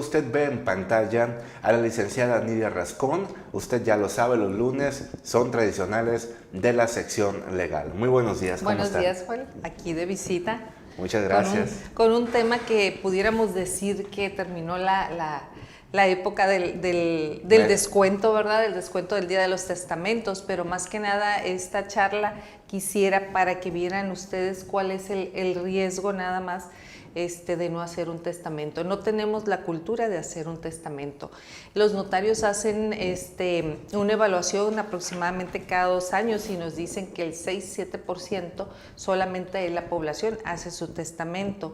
usted ve en pantalla a la licenciada Nidia Rascón. Usted ya lo sabe, los lunes son tradicionales de la sección legal. Muy buenos días, ¿cómo Buenos están? días, Juan. Aquí de visita. Muchas gracias. Con un tema que pudiéramos decir que terminó la época del descuento, ¿verdad? El descuento del Día de los Testamentos, pero más que nada esta charla quisiera para que vieran ustedes cuál es el riesgo nada más de no hacer un testamento. No tenemos la cultura de hacer un testamento. Los notarios hacen una evaluación aproximadamente cada 2 años y nos dicen que el 6-7% solamente de la población hace su testamento.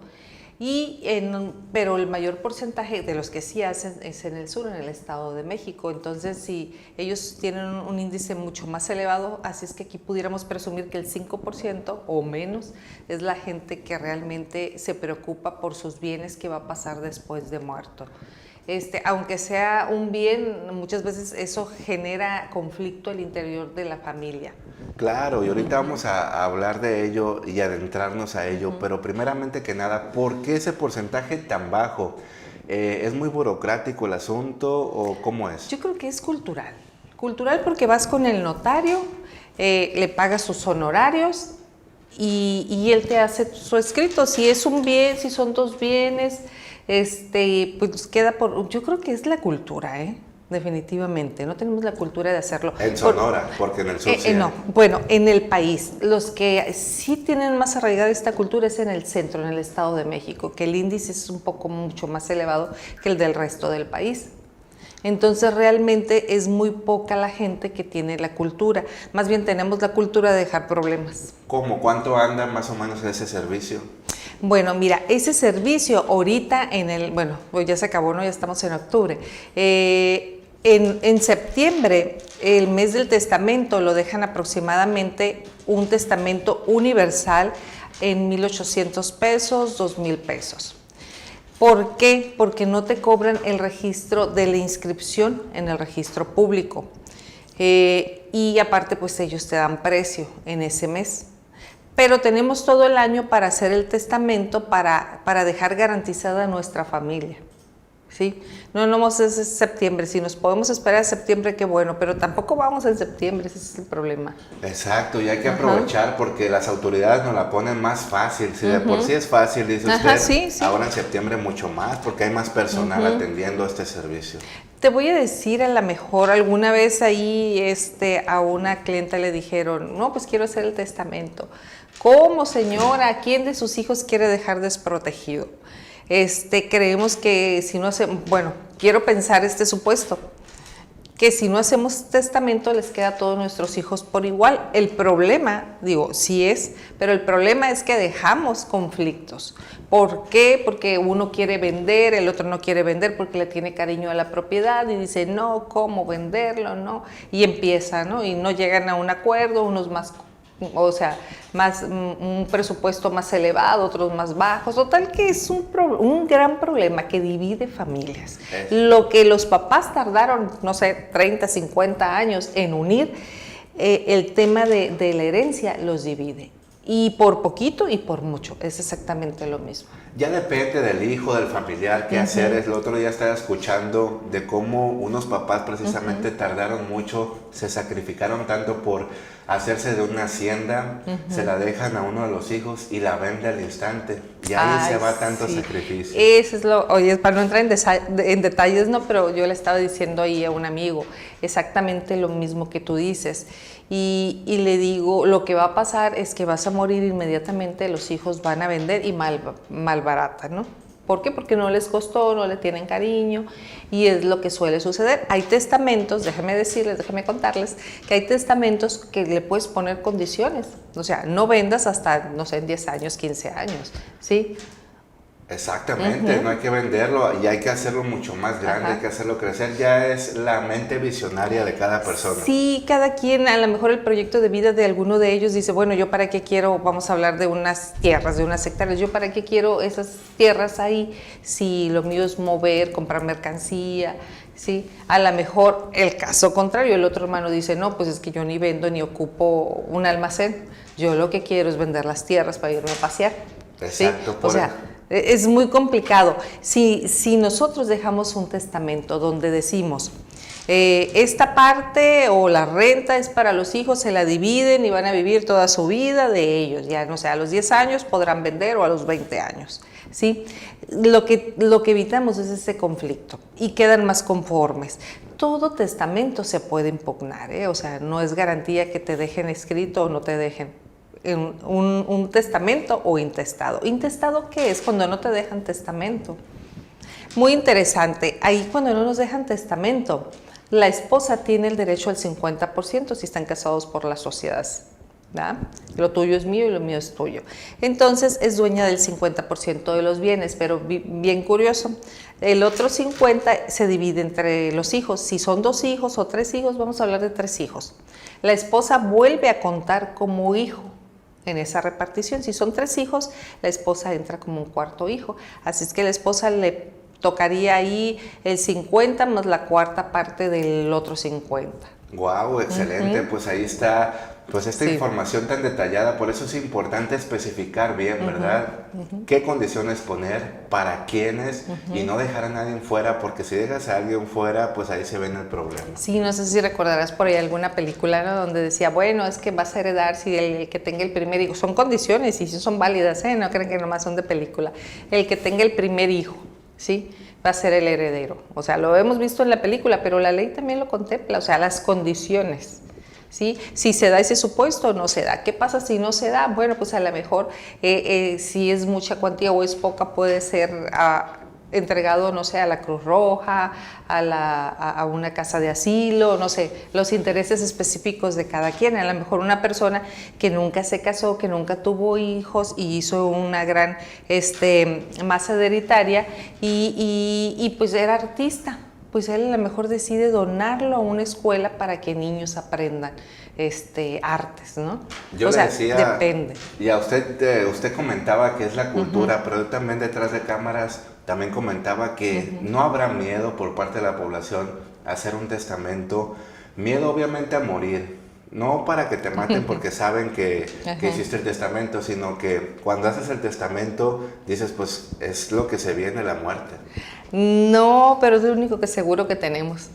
Pero el mayor porcentaje de los que sí hacen es en el sur, en el Estado de México. Entonces, si ellos tienen un índice mucho más elevado, así es que aquí pudiéramos presumir que el 5% o menos es la gente que realmente se preocupa por sus bienes que va a pasar después de muerto. Aunque sea un bien, muchas veces eso genera conflicto al interior de la familia. Claro, y ahorita vamos a hablar de ello y adentrarnos a ello, pero primeramente que nada, ¿por qué ese porcentaje tan bajo? ¿Es muy burocrático el asunto o cómo es? Yo creo que es cultural. Cultural porque vas con el notario, le pagas sus honorarios y él te hace su escrito. Si es un bien, si son 2 bienes, pues queda por... Yo creo que es la cultura, definitivamente, no tenemos la cultura de hacerlo. En Sonora, porque en el sur sí. No, bueno, en el país, los que sí tienen más arraigada esta cultura es en el centro, en el Estado de México, que el índice es mucho más elevado que el del resto del país. Entonces realmente es muy poca la gente que tiene la cultura, más bien tenemos la cultura de dejar problemas. ¿Cómo? ¿Cuánto anda más o menos ese servicio? Bueno, mira, ese servicio ahorita bueno, pues ya se acabó, ¿no? Ya estamos en octubre. En septiembre, el mes del testamento, lo dejan aproximadamente un testamento universal en 1,800 pesos, 2,000 pesos. ¿Por qué? Porque no te cobran el registro de la inscripción en el registro público. Y aparte, pues ellos te dan precio en ese mes. Pero tenemos todo el año para hacer el testamento, para dejar garantizada nuestra familia, ¿sí? No vamos a septiembre, si nos podemos esperar a septiembre, qué bueno, pero tampoco vamos en septiembre, ese es el problema. Exacto, y hay que aprovechar porque las autoridades nos la ponen más fácil, si de por sí es fácil, dice usted, sí. Ahora en septiembre mucho más, porque hay más personal atendiendo este servicio. Te voy a decir, a lo mejor alguna vez ahí a una clienta le dijeron, no, pues quiero hacer el testamento. ¿Cómo, señora? ¿Quién de sus hijos quiere dejar desprotegido? Creemos que si no hacemos, bueno, quiero pensar este supuesto, que si no hacemos testamento les queda a todos nuestros hijos por igual. El problema, digo, sí es, pero el problema es que dejamos conflictos. ¿Por qué? Porque uno quiere vender, el otro no quiere vender porque le tiene cariño a la propiedad y dice, no, ¿cómo venderlo? No, y empieza, ¿no? Y no llegan a un acuerdo, unos más, o sea, un presupuesto más elevado, otros más bajos, total que es un gran problema que divide familias. Lo que los papás tardaron, no sé, 30, 50 años en unir, el tema de la herencia los divide. Y por poquito y por mucho, es exactamente lo mismo. Ya depende del hijo, del familiar, qué hacer. El otro día estaba escuchando de cómo unos papás precisamente tardaron mucho, se sacrificaron tanto por hacerse de una hacienda, se la dejan a uno de los hijos y la vende al instante. Y ahí se va tanto sacrificio. Eso es oye, para no entrar en detalles, no, pero yo le estaba diciendo ahí a un amigo exactamente lo mismo que tú dices. Y le digo, lo que va a pasar es que vas a morir inmediatamente, los hijos van a vender y malbaratan, ¿no? ¿Por qué? Porque no les costó, no le tienen cariño y es lo que suele suceder. Hay testamentos, déjame contarles, que hay testamentos que le puedes poner condiciones. O sea, no vendas hasta, no sé, en 10 años, 15 años, ¿sí? Exactamente, no hay que venderlo y hay que hacerlo mucho más grande, hay que hacerlo crecer. Ya es la mente visionaria de cada persona. Sí, cada quien, a lo mejor el proyecto de vida de alguno de ellos dice, bueno, yo para qué quiero, vamos a hablar de unas tierras, de unas hectáreas, yo para qué quiero esas tierras ahí si lo mío es mover, comprar mercancía, ¿sí? A lo mejor el caso contrario, el otro hermano dice, no, pues es que yo ni vendo ni ocupo un almacén, yo lo que quiero es vender las tierras para irme a pasear. Exacto. ¿Sí? O sea, Es muy complicado. Si nosotros dejamos un testamento donde decimos, esta parte o la renta es para los hijos, se la dividen y van a vivir toda su vida de ellos, ya no sé, a los 10 años podrán vender o a los 20 años, ¿sí? Lo que evitamos es ese conflicto y quedan más conformes. Todo testamento se puede impugnar, o sea, no es garantía que te dejen escrito o no te dejen un testamento o intestado. ¿Intestado qué es? Cuando no te dejan testamento. Muy interesante, ahí cuando no nos dejan testamento, la esposa tiene el derecho al 50% si están casados por la sociedad, ¿verdad? Lo tuyo es mío y lo mío es tuyo. Entonces es dueña del 50% de los bienes, pero bien curioso, el otro 50% se divide entre los hijos. Si son 2 hijos o 3 hijos, vamos a hablar de 3 hijos. La esposa vuelve a contar como hijo en esa repartición. Si son 3 hijos, la esposa entra como un cuarto hijo. Así es que la esposa le tocaría ahí el 50 más la cuarta parte del otro 50. Wow, excelente. Pues ahí está, pues esta información tan detallada. Por eso es importante especificar bien, ¿verdad? Qué condiciones poner, para quiénes, y no dejar a nadie fuera, porque si dejas a alguien fuera, pues ahí se ven el problema. Sí, no sé si recordarás por ahí alguna película, ¿no?, donde decía, bueno, es que vas a heredar si el que tenga el primer hijo. Son condiciones y sí son válidas, no crean que nomás son de película. El que tenga el primer hijo, ¿sí?, va a ser el heredero. O sea, lo hemos visto en la película, pero la ley también lo contempla, o sea, las condiciones, ¿sí? Si se da ese supuesto o no se da. ¿Qué pasa si no se da? Bueno, pues a lo mejor si es mucha cuantía o es poca, puede ser entregado, no sé, a la Cruz Roja, a una casa de asilo, no sé, los intereses específicos de cada quien. A lo mejor una persona que nunca se casó, que nunca tuvo hijos y hizo una gran masa hereditaria y pues era artista, pues él a lo mejor decide donarlo a una escuela para que niños aprendan artes, ¿no? Yo le decía, depende. Y a usted comentaba que es la cultura, pero yo también detrás de cámaras también comentaba que no habrá miedo por parte de la población a hacer un testamento, miedo obviamente a morir, no para que te maten porque saben que hiciste el testamento, sino que cuando haces el testamento dices, pues es lo que se viene, la muerte. No, pero es lo único que seguro que tenemos.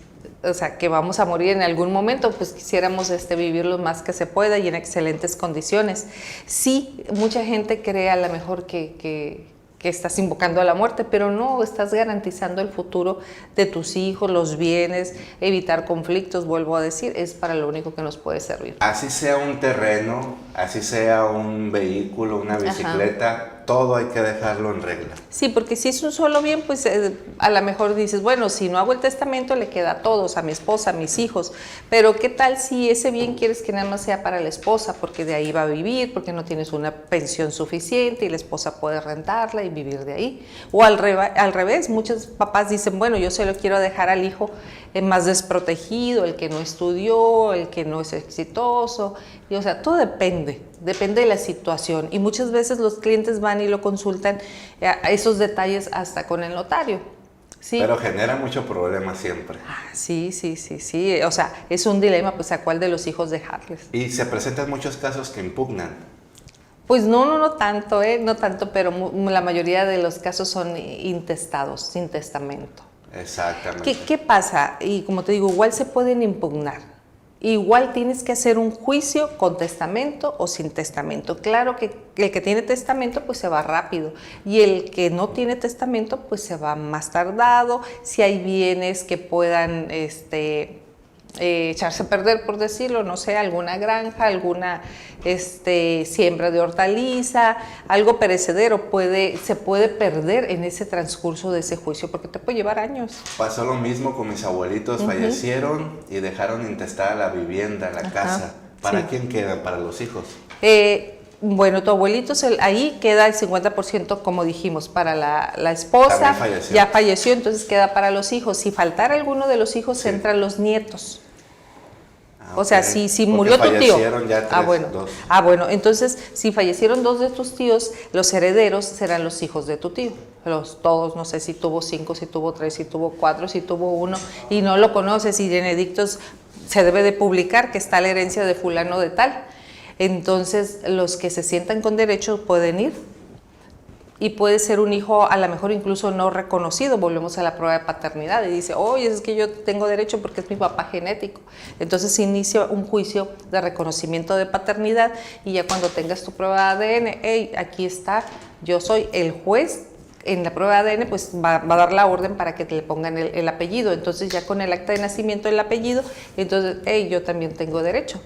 O sea, que vamos a morir en algún momento, pues quisiéramos vivir lo más que se pueda y en excelentes condiciones. Sí, mucha gente cree a lo mejor que estás invocando a la muerte, pero no, estás garantizando el futuro de tus hijos, los bienes, evitar conflictos, vuelvo a decir, es para lo único que nos puede servir. Así sea un terreno, así sea un vehículo, una bicicleta, todo hay que dejarlo en regla. Sí, porque si es un solo bien, pues a lo mejor dices, bueno, si no hago el testamento le queda a todos, a mi esposa, a mis hijos, pero ¿qué tal si ese bien quieres que nada más sea para la esposa, porque de ahí va a vivir, porque no tienes una pensión suficiente y la esposa puede rentarla y vivir de ahí? O al revés, muchos papás dicen, bueno, yo se lo quiero dejar al hijo más desprotegido, el que no estudió, el que no es exitoso, y o sea, todo depende de la situación, y muchas veces los clientes van y lo consultan a esos detalles hasta con el notario. Sí. Pero genera mucho problema siempre. Sí, o sea, es un dilema, pues a cuál de los hijos dejarles. Y se presentan muchos casos que impugnan. Pues no tanto, no tanto, pero la mayoría de los casos son intestados, sin testamento. Exactamente. ¿Qué pasa? Y como te digo, igual se pueden impugnar. Igual tienes que hacer un juicio con testamento o sin testamento. Claro que el que tiene testamento pues se va rápido y el que no tiene testamento pues se va más tardado. Si hay bienes que puedan echarse a perder, por decirlo, no sé, alguna granja, alguna siembra de hortaliza, algo perecedero se puede perder en ese transcurso de ese juicio porque te puede llevar años. Pasó lo mismo con mis abuelitos, fallecieron y dejaron intestada la vivienda, la casa. ¿Para quién queda? ¿Para los hijos? Bueno, tu abuelito, ahí queda el 50%, como dijimos, para la esposa. Ya falleció, entonces queda para los hijos. Si faltara alguno de los hijos, entran los nietos. O sea, si murió tu tío. Ya dos. Bueno, entonces si fallecieron 2 de tus tíos, los herederos serán los hijos de tu tío. Todos, no sé si tuvo 5, si tuvo 3, si tuvo 4, si tuvo 1 y no lo conoces, y en edictos se debe de publicar que está la herencia de fulano de tal. Entonces los que se sientan con derecho pueden ir. y puede ser un hijo a lo mejor incluso no reconocido. Volvemos a la prueba de paternidad y dice, oye, es que yo tengo derecho porque es mi papá genético. Entonces se inicia un juicio de reconocimiento de paternidad y ya cuando tengas tu prueba de ADN, hey, aquí está, yo soy el juez. En la prueba de ADN pues va a dar la orden para que te le pongan el apellido. Entonces ya con el acta de nacimiento el apellido, entonces, hey, yo también tengo derecho,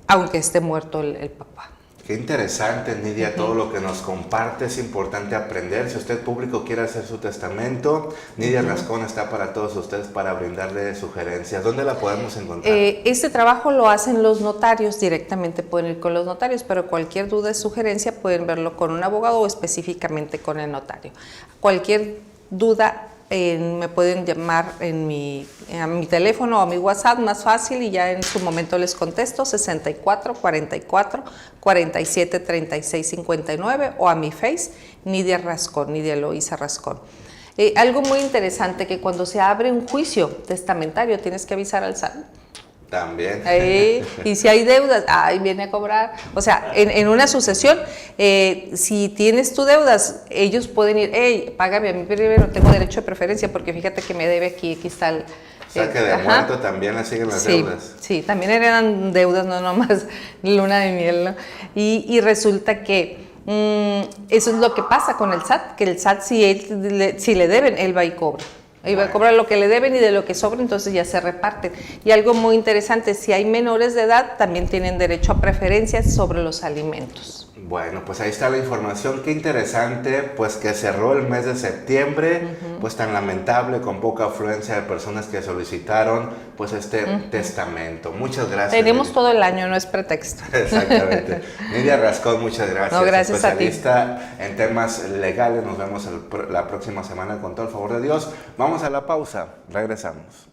aunque esté muerto el papá. Qué interesante, Nidia, todo lo que nos comparte. Es importante aprender. Si usted público quiere hacer su testamento, Nidia Rascón está para todos ustedes para brindarle sugerencias. ¿Dónde la podemos encontrar? Este trabajo lo hacen los notarios, directamente pueden ir con los notarios, pero cualquier duda o sugerencia pueden verlo con un abogado o específicamente con el notario. Cualquier duda me pueden llamar a mi teléfono o a mi WhatsApp, más fácil, y ya en su momento les contesto, 64 44 47 36 59, o a mi Face, Nidia Rascón, Nidia Eloísa Rascón. Algo muy interesante, que cuando se abre un juicio testamentario tienes que avisar al SAT. También. Y si hay deudas, viene a cobrar. O sea, en una sucesión, si tienes tus deudas, ellos pueden ir, págame a mí primero, tengo derecho de preferencia, porque fíjate que me debe aquí está el... O sea, que de muerto también le siguen las deudas. Sí, también eran deudas, no nomás luna de miel, ¿no? Y resulta que eso es lo que pasa con el SAT, que el SAT, si le deben, él va y cobra. Ahí va a cobrar lo que le deben y de lo que sobra, entonces ya se reparten. Y algo muy interesante, si hay menores de edad, también tienen derecho a preferencias sobre los alimentos. Bueno, pues ahí está la información. Qué interesante, pues que cerró el mes de septiembre, pues tan lamentable, con poca afluencia de personas que solicitaron pues este testamento. Muchas gracias. Tenemos Nidia. todo el año, no es pretexto. Exactamente. Nidia Rascón, muchas gracias. No, gracias a ti. Especialista en temas legales. Nos vemos la próxima semana con todo el favor de Dios. Vamos a la pausa. Regresamos.